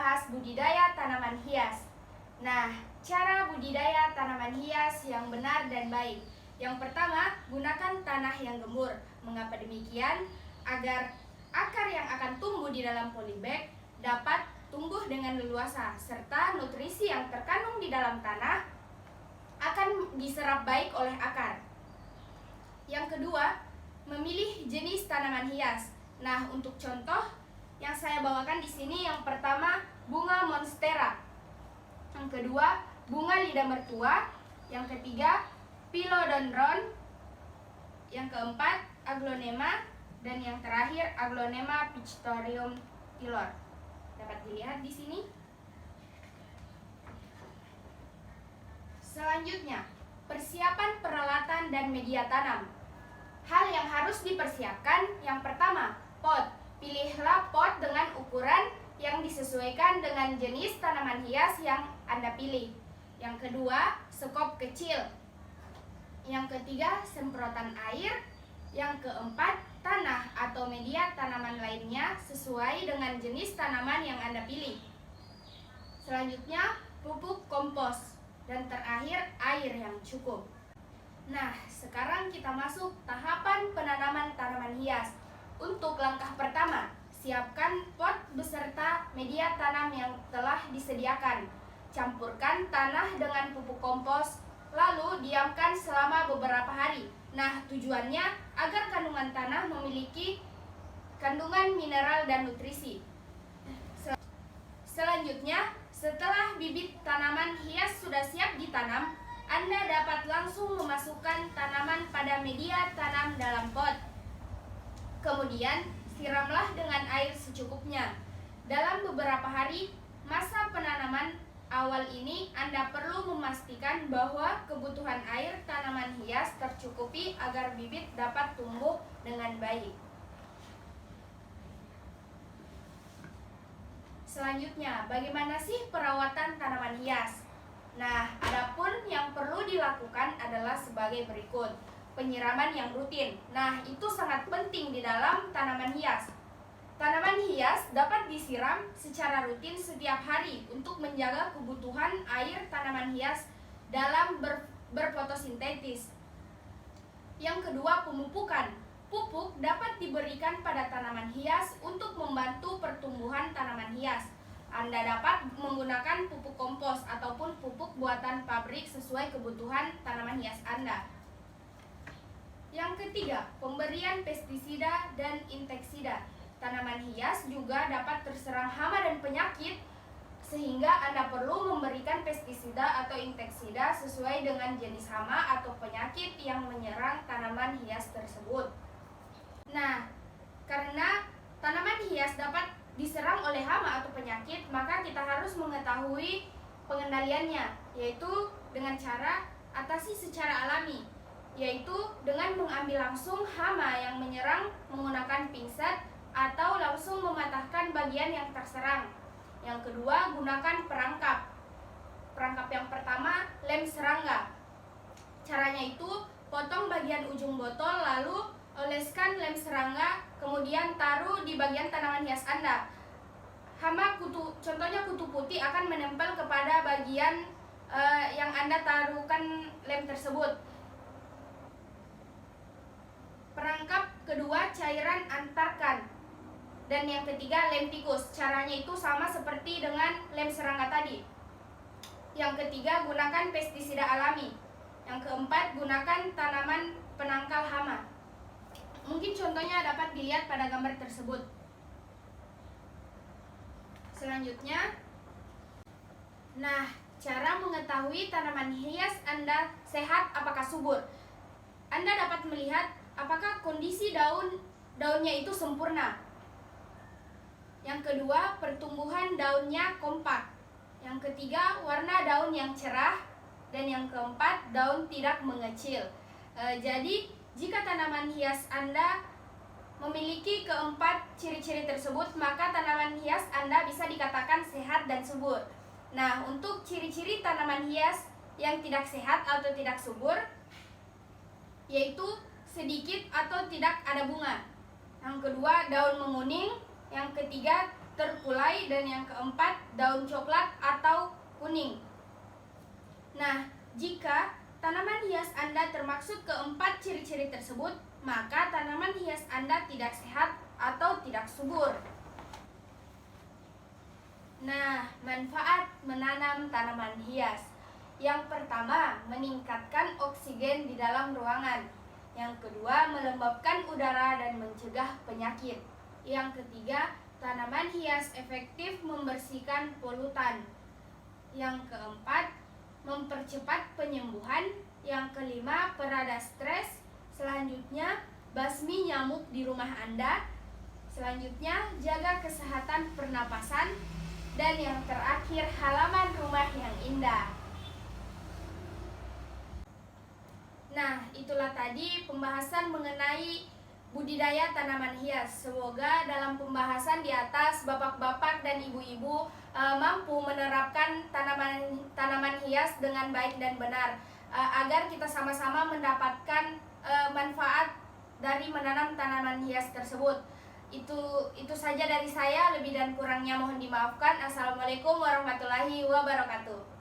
membahas budidaya tanaman hias. Nah, cara budidaya tanaman hias yang benar dan baik. Yang pertama, gunakan tanah yang gembur. Mengapa demikian? Agar akar yang akan tumbuh di dalam polybag dapat tumbuh dengan leluasa, serta nutrisi yang terkandung di dalam tanah akan diserap baik oleh akar. Yang kedua, memilih jenis tanaman hias. Nah, untuk contoh yang saya bawakan di sini, yang pertama bunga monstera, yang kedua bunga lidah mertua, yang ketiga philodendron, yang keempat aglonema, dan yang terakhir aglonema pictorium tilor. Dapat dilihat di sini. Selanjutnya, persiapan peralatan dan media tanam. Hal yang harus dipersiapkan, yang pertama, pot. Pilihlah pot dengan ukuran yang disesuaikan dengan jenis tanaman hias yang Anda pilih. Yang kedua, sekop kecil. Yang ketiga, semprotan air. Yang keempat, tanah atau media tanaman lainnya sesuai dengan jenis tanaman yang Anda pilih. Selanjutnya, pupuk kompos. Dan terakhir, air yang cukup. Nah, sekarang kita masuk tahapan penanaman tanaman hias. Untuk langkah pertama, siapkan pot beserta media tanam yang telah disediakan. Campurkan tanah dengan pupuk kompos, lalu diamkan selama beberapa hari. Nah, tujuannya agar kandungan tanah memiliki kandungan mineral dan nutrisi. Selanjutnya, setelah bibit tanaman hias sudah siap ditanam, Anda dapat langsung memasukkan tanaman pada media tanam dalam pot. Kemudian, siramlah dengan air secukupnya. Dalam beberapa hari masa penanaman awal ini, Anda perlu memastikan bahwa kebutuhan air tanaman hias tercukupi agar bibit dapat tumbuh dengan baik. Selanjutnya, bagaimana sih perawatan tanaman hias? Nah, adapun yang perlu dilakukan adalah sebagai berikut. Penyiraman yang rutin. Nah, itu sangat penting di dalam tanaman hias. Tanaman hias dapat disiram secara rutin setiap hari untuk menjaga kebutuhan air tanaman hias dalam berfotosintesis. Yang kedua, pemupukan. Pupuk dapat diberikan pada tanaman hias untuk membantu pertumbuhan tanaman hias. Anda dapat menggunakan pupuk kompos ataupun pupuk buatan pabrik sesuai kebutuhan tanaman hias Anda. Yang ketiga, pemberian pestisida dan inseksida. Tanaman hias juga dapat terserang hama dan penyakit, sehingga Anda perlu memberikan pestisida atau inseksida sesuai dengan jenis hama atau penyakit yang menyerang tanaman hias tersebut. Nah, karena tanaman hias dapat diserang oleh hama atau penyakit, maka kita harus mengetahui pengendaliannya, yaitu dengan cara atasi secara alami, yaitu dengan mengambil langsung hama yang menyerang menggunakan pinset atau langsung mematahkan bagian yang terserang. Yang kedua, gunakan perangkap. Perangkap yang pertama, lem serangga. Caranya itu, potong bagian ujung botol lalu oleskan lem serangga, kemudian taruh di bagian tanaman hias Anda. Hama kutu, contohnya kutu putih, akan menempel kepada bagian yang Anda taruhkan lem tersebut. Perangkap kedua, cairan antarkan. Dan yang ketiga, lem tikus. Caranya itu sama seperti dengan lem serangga tadi. Yang ketiga, gunakan pestisida alami. Yang keempat, gunakan tanaman penangkal hama. Mungkin contohnya dapat dilihat pada gambar tersebut. Selanjutnya, nah, cara mengetahui tanaman hias Anda sehat apakah subur. Anda dapat melihat apakah kondisi daunnya itu sempurna. Yang kedua, pertumbuhan daunnya kompak. Yang ketiga, warna daun yang cerah. Dan yang keempat, daun tidak mengecil. Jadi, jika tanaman hias Anda memiliki keempat ciri-ciri tersebut, maka tanaman hias Anda bisa dikatakan sehat dan subur. Nah, untuk ciri-ciri tanaman hias yang tidak sehat atau tidak subur, yaitu sedikit atau tidak ada bunga. Yang kedua, daun menguning. Yang ketiga terkulai, dan yang keempat daun coklat atau kuning. Nah, jika tanaman hias Anda termaksud keempat ciri-ciri tersebut, maka tanaman hias Anda tidak sehat atau tidak subur. Nah, manfaat menanam tanaman hias. Yang pertama, meningkatkan oksigen di dalam ruangan. Yang kedua, melembabkan udara dan mencegah penyakit. Yang ketiga, tanaman hias efektif membersihkan polutan. Yang keempat, mempercepat penyembuhan. Yang kelima, perada stres. Selanjutnya, basmi nyamuk di rumah Anda. Selanjutnya, jaga kesehatan pernapasan. Dan yang terakhir, halaman rumah yang indah. Nah, itulah tadi pembahasan mengenai budidaya tanaman hias. Semoga dalam pembahasan di atas bapak-bapak dan ibu-ibu mampu menerapkan tanaman hias dengan baik dan benar, agar kita sama-sama mendapatkan manfaat dari menanam tanaman hias tersebut. Itu saja dari saya, lebih dan kurangnya mohon dimaafkan. Assalamualaikum warahmatullahi wabarakatuh.